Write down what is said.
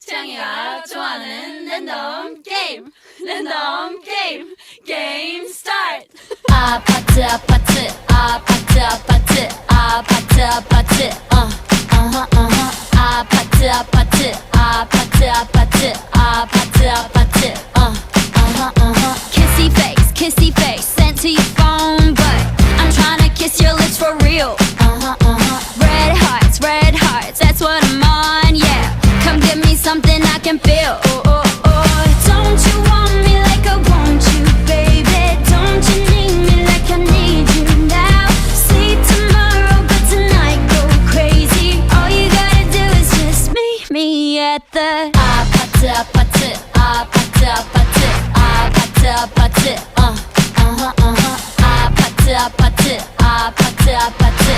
태양이가 좋아하는 랜덤 게임 게임 스타트. 아파트 아파트 아파트 아파트 아파트 아파트 아파트 아파트 아파트 아파트 아파트 아파트 kissy face sent to your phone but I'm tryna kiss your lips for real. Red hearts, that's what I'm on, yeah. Come give me something I can feel. Don't you want me like I want you, baby? Don't you need me like I need you now? See tomorrow, but tonight go crazy. All you gotta do is just meet me at the